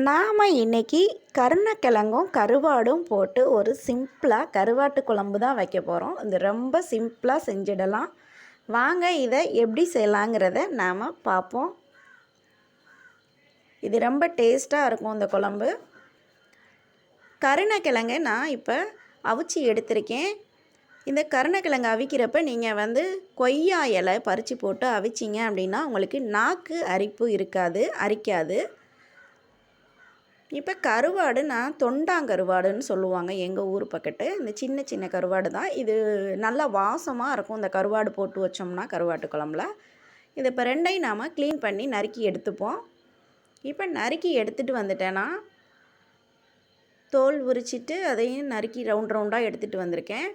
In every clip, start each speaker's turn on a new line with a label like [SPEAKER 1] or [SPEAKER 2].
[SPEAKER 1] நாம் இன்றைக்கி கருணக்கிழங்கும் கருவாடும் போட்டு ஒரு சிம்பிளாக கருவாட்டு குழம்பு தான் வைக்க போகிறோம். இது ரொம்ப சிம்பிளாக செஞ்சிடலாம். வாங்க இதை எப்படி செய்யலாங்கிறத நாம் பார்ப்போம். இது ரொம்ப டேஸ்ட்டாக இருக்கும் இந்த குழம்பு. கருணக்கிழங்கை நான் இப்போ அவிச்சி எடுத்திருக்கேன். இந்த கருணக்கிழங்கு அவிக்கிறப்ப நீங்கள் கொய்யா இலை பறித்து போட்டு அவிச்சிங்க அப்படின்னா உங்களுக்கு நாக்கு அரிக்காது. இப்போ கருவாடு நான் தொண்டாங்கருவாடுன்னு சொல்லுவாங்க எங்கள் ஊர் பக்கத்து. இந்த சின்ன சின்ன கருவாடு தான். இது நல்லா வாசமாக இருக்கும் இந்த கருவாடு போட்டு வச்சோம்னா கருவாட்டு குழம்புல. இது இப்போ ரெண்டையும் நாம் க்ளீன் பண்ணி நறுக்கி எடுத்துப்போம். இப்போ நறுக்கி எடுத்துகிட்டு வந்துட்டேன்னா தோல் உரிச்சிட்டு அதையும் நறுக்கி ரவுண்டாக எடுத்துகிட்டு வந்திருக்கேன்.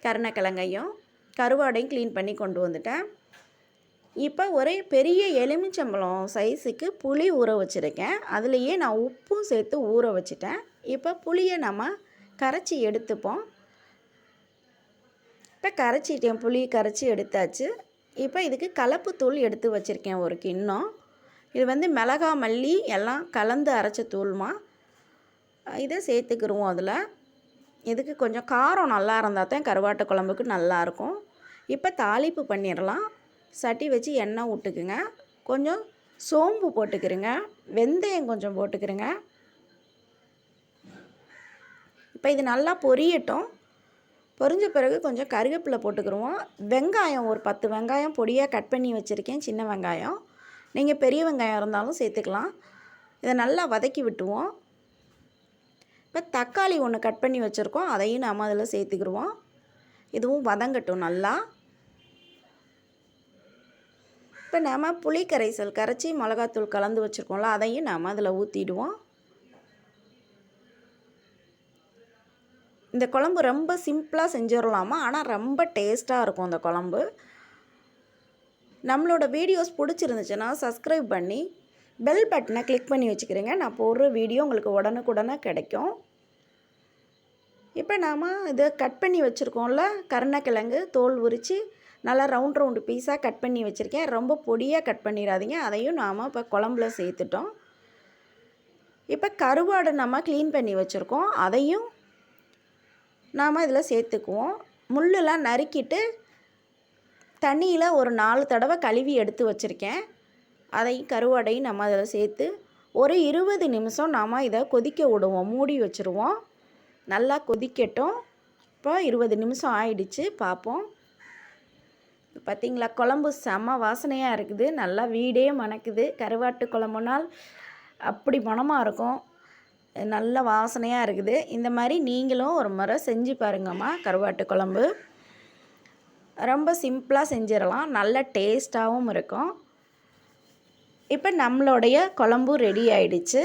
[SPEAKER 1] கருணக்கிழங்கையும் கருவாடையும் க்ளீன் பண்ணி கொண்டு வந்துட்டேன். இப்போ ஒரே பெரிய எலுமிச்சம்பழம் சைஸுக்கு புளி ஊற வச்சுருக்கேன். அதுலேயே நான் உப்பும் சேர்த்து ஊற வச்சுட்டேன். இப்போ புளியை நம்ம கரைச்சி எடுத்துப்போம். இப்போ கரைச்சிட்டேன், புளி கரைச்சி எடுத்தாச்சு. இப்போ இதுக்கு கலப்புத்தூள் எடுத்து வச்சுருக்கேன் ஒரு கிண்ணம். இது மிளகா மல்லி எல்லாம் கலந்து அரைச்ச தூள்மா. இதை சேர்த்துக்கிடுவோம். அதில் இதுக்கு கொஞ்சம் காரம் நல்லா இருந்தால் தான் கருவாட்டு குழம்புக்கு நல்லாயிருக்கும். இப்போ தாளிப்பு பண்ணிடலாம். சட்டி வச்சு எண்ணெய் விட்டுக்குங்க. கொஞ்சம் சோம்பு போட்டுக்கிறங்க, வெந்தயம் கொஞ்சம் போட்டுக்கிறங்க. இப்போ இது நல்லா பொரியட்டும். பொரிஞ்ச பிறகு கொஞ்சம் கருவேப்பிலை போட்டுக்கிடுவோம். வெங்காயம் ஒரு 10 வெங்காயம் பொடியாக கட் பண்ணி வச்சுருக்கேன், சின்ன வெங்காயம். நீங்கள் பெரிய வெங்காயம் இருந்தாலும் சேர்த்துக்கலாம். இதை நல்லா வதக்கி விட்டுருவோம். இப்போ தக்காளி ஒன்று கட் பண்ணி வச்சுருக்கோம், அதையும் நம்ம அதில் சேர்த்துக்கிடுவோம். இதுவும் வதங்கட்டும் நல்லா. இப்போ நாம் புளி கரைசல் கரைச்சி மிளகாத்தூள் கலந்து வச்சுருக்கோம்ல, அதையும் நாம் அதில் ஊற்றிடுவோம். இந்த குழம்பு ரொம்ப சிம்பிளாக செஞ்சிடலாமா, ஆனால் ரொம்ப டேஸ்ட்டாக இருக்கும் இந்த குழம்பு. நம்மளோட வீடியோஸ் பிடிச்சிருந்துச்சுன்னா சப்ஸ்கிரைப் பண்ணி பெல் பட்டனை கிளிக் பண்ணி வச்சுக்கிறேங்க. நான் போடுற வீடியோ உங்களுக்கு உடனுக்குடனே கிடைக்கும். இப்போ நாம் இதை கட் பண்ணி வச்சுருக்கோம்ல கருணக்கிழங்கு, தோல் உரித்து நல்லா ரவுண்டு பீஸாக கட் பண்ணி வச்சுருக்கேன். ரொம்ப பொடியாக கட் பண்ணிடாதீங்க. அதையும் நாம் இப்போ குழம்புல சேர்த்துட்டோம். இப்போ கருவாடு நம்ம க்ளீன் பண்ணி வச்சுருக்கோம், அதையும் நாம் இதில் சேர்த்துக்குவோம். முள்ளெல்லாம் நறுக்கிட்டு தண்ணியில் ஒரு 4 தடவை கழுவி எடுத்து வச்சுருக்கேன். அதையும் கருவாடையும் நம்ம அதில் சேர்த்து ஒரு 20 நிமிஷம் நாம் இதை கொதிக்க விடுவோம். மூடி வச்சுருவோம். நல்லா கொதிக்கட்டும். இப்போ 20 நிமிஷம் ஆயிடுச்சு, பார்ப்போம். பார்த்திங்களா, குழம்பு செம்ம வாசனையாக இருக்குது. நல்லா வீடே மணக்குது. கருவாட்டு குழம்புனால் அப்படி மணமாக இருக்கும். நல்ல வாசனையாக இருக்குது. இந்த மாதிரி நீங்களும் ஒரு முறை செஞ்சு பாருங்கம்மா. கருவாட்டு குழம்பு ரொம்ப சிம்பிளாக செஞ்சிடலாம், நல்ல டேஸ்ட்டாகவும் இருக்கும். இப்போ நம்மளுடைய குழம்பு ரெடி ஆயிடுச்சு.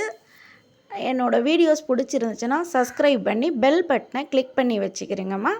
[SPEAKER 1] என்னோடய வீடியோஸ் பிடிச்சிருந்துச்சுன்னா சப்ஸ்கிரைப் பண்ணி பெல் பட்டனை கிளிக் பண்ணி வச்சுக்கிறேங்கம்மா.